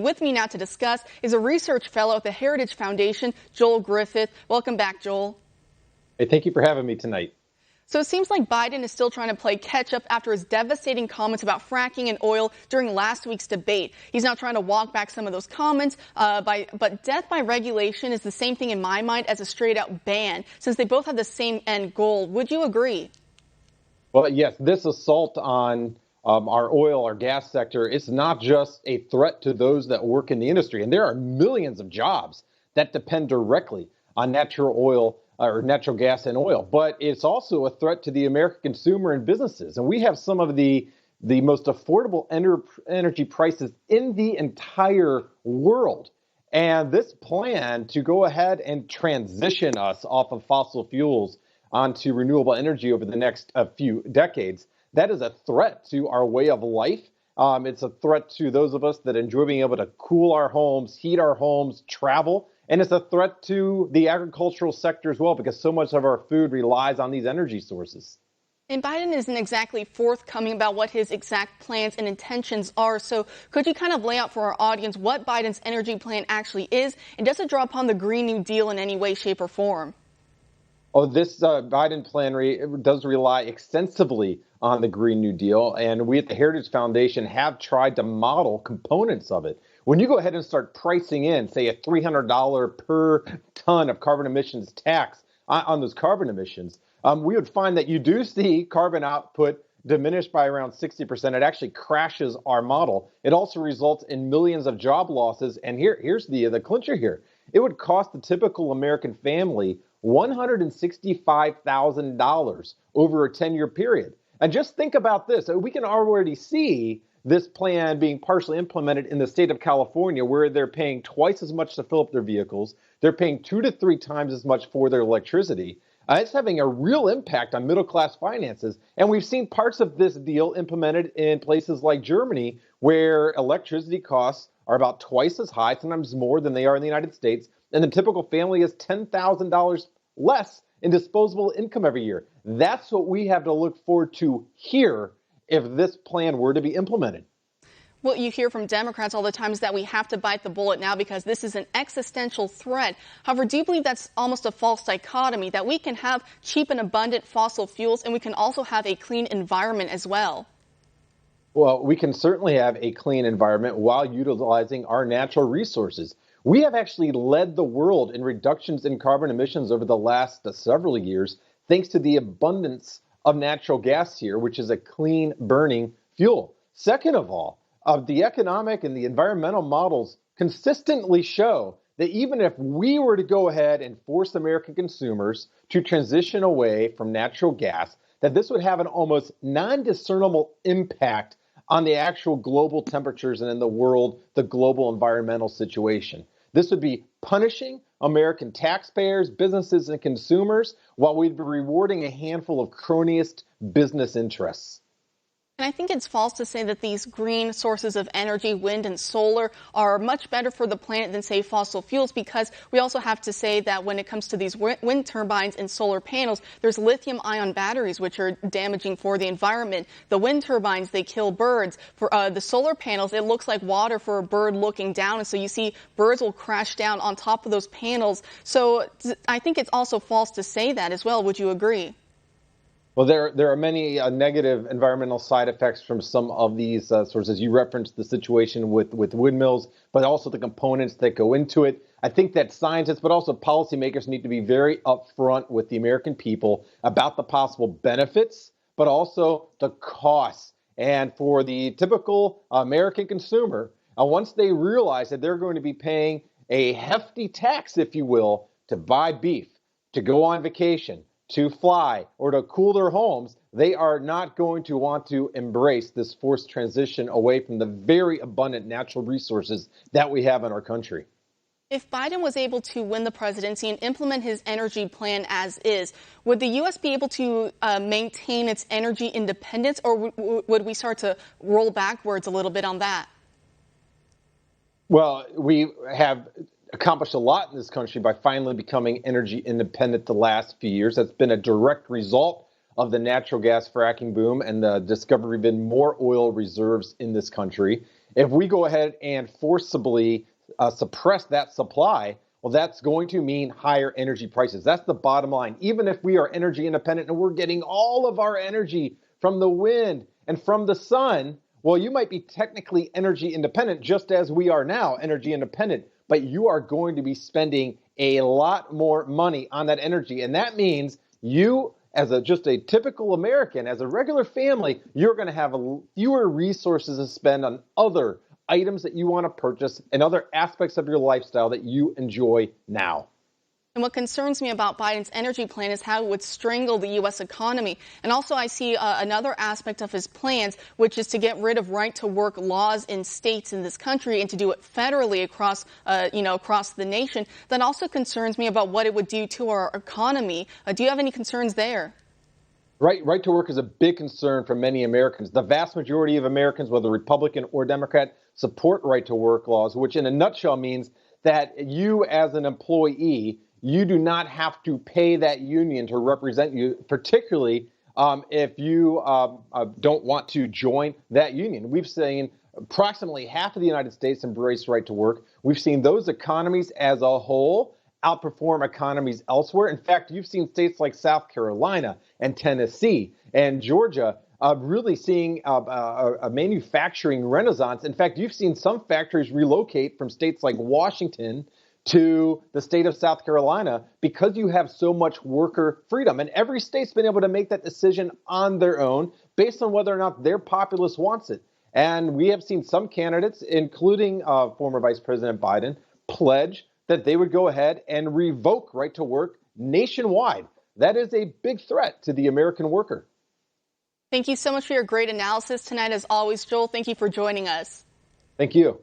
With me now to discuss is a research fellow at the Heritage Foundation, Joel Griffith. Welcome back, Joel. Hey, thank you for having me tonight. So it seems like Biden is still trying to play catch up after his devastating comments about fracking and oil during last week's debate. He's now trying to walk back some of those comments, but death by regulation is the same thing in my mind as a straight out ban, since they both have the same end goal. Would you agree? Well, yes, this assault on our oil, our gas sector, is not just a threat to those that work in the industry. And there are millions of jobs that depend directly on natural oil or natural gas and oil. But it's also a threat to the American consumer and businesses. And we have some of the most affordable energy prices in the entire world. And this plan to go ahead and transition us off of fossil fuels onto renewable energy over the next few decades, that is a threat to our way of life. It's a threat to those of us that enjoy being able to cool our homes, heat our homes, travel. And it's a threat to the agricultural sector as well, because so much of our food relies on these energy sources. And Biden isn't exactly forthcoming about what his exact plans and intentions are. So could you kind of lay out for our audience what Biden's energy plan actually is? And does it draw upon the Green New Deal in any way, shape, or form? Oh, this Biden plan does rely extensively on the Green New Deal. And we at the Heritage Foundation have tried to model components of it. When you go ahead and start pricing in, say, a $300 per ton of carbon emissions tax on those carbon emissions, we would find that you do see carbon output diminished by around 60%. It actually crashes our model. It also results in millions of job losses. And here's the clincher here. It would cost the typical American family $165,000 over a 10-year period. And just think about this. We can already see this plan being partially implemented in the state of California, where they're paying twice as much to fill up their vehicles. They're paying 2 to 3 times as much for their electricity. It's having a real impact on middle-class finances. And we've seen parts of this deal implemented in places like Germany, where electricity costs are about twice as high, sometimes more than they are in the United States. And the typical family is $10,000 less in disposable income every year. That's what we have to look forward to here if this plan were to be implemented. What you hear from Democrats all the time is that we have to bite the bullet now because this is an existential threat. However, do you believe that's almost a false dichotomy, that we can have cheap and abundant fossil fuels and we can also have a clean environment as well? Well, we can certainly have a clean environment while utilizing our natural resources. We have actually led the world in reductions in carbon emissions over the last several years, thanks to the abundance of natural gas here, which is a clean burning fuel. Second of all, the economic and the environmental models consistently show that even if we were to go ahead and force American consumers to transition away from natural gas, that this would have an almost non-discernible impact on the actual global temperatures and in the world, the global environmental situation. This would be punishing American taxpayers, businesses, and consumers, while we'd be rewarding a handful of cronyist business interests. And I think it's false to say that these green sources of energy, wind and solar, are much better for the planet than, say, fossil fuels, because we also have to say that when it comes to these wind turbines and solar panels, there's lithium-ion batteries, which are damaging for the environment. The wind turbines, they kill birds. For the solar panels, it looks like water for a bird looking down, and so you see birds will crash down on top of those panels. So I think it's also false to say that as well. Would you agree? Well, there are many negative environmental side effects from some of these sources. You referenced the situation with windmills, but also the components that go into it. I think that scientists, but also policymakers, need to be very upfront with the American people about the possible benefits, but also the costs. And for the typical American consumer, once they realize that they're going to be paying a hefty tax, if you will, to buy beef, to go on vacation, to fly, or to cool their homes, they are not going to want to embrace this forced transition away from the very abundant natural resources that we have in our country. If Biden was able to win the presidency and implement his energy plan as is, would the U.S. be able to maintain its energy independence, or would we start to roll backwards a little bit on that? Well, we have accomplished a lot in this country by finally becoming energy independent the last few years. That's been a direct result of the natural gas fracking boom and the discovery of even more oil reserves in this country. If we go ahead and forcibly suppress that supply, well, that's going to mean higher energy prices. That's the bottom line. Even if we are energy independent and we're getting all of our energy from the wind and from the sun, well, you might be technically energy independent, just as we are now energy independent, but you are going to be spending a lot more money on that energy. And that means you, as just a typical American, as a regular family, you're going to have fewer resources to spend on other items that you want to purchase and other aspects of your lifestyle that you enjoy now. And what concerns me about Biden's energy plan is how it would strangle the U.S. economy. And also I see another aspect of his plans, which is to get rid of right-to-work laws in states in this country and to do it federally across the nation. That also concerns me about what it would do to our economy. Do you have any concerns there? Right to work is a big concern for many Americans. The vast majority of Americans, whether Republican or Democrat, support right to work laws, which in a nutshell means that you as an employee, you do not have to pay that union to represent you, particularly if you don't want to join that union. We've seen approximately half of the United States embrace right to work. We've seen those economies as a whole outperform economies elsewhere. In fact, you've seen states like South Carolina and Tennessee and Georgia really seeing a manufacturing renaissance. In fact, you've seen some factories relocate from states like Washington to the state of South Carolina because you have so much worker freedom. And every state's been able to make that decision on their own based on whether or not their populace wants it. And we have seen some candidates, including former Vice President Biden, pledge that they would go ahead and revoke right to work nationwide. That is a big threat to the American worker. Thank you so much for your great analysis tonight. As always, Joel, thank you for joining us. Thank you.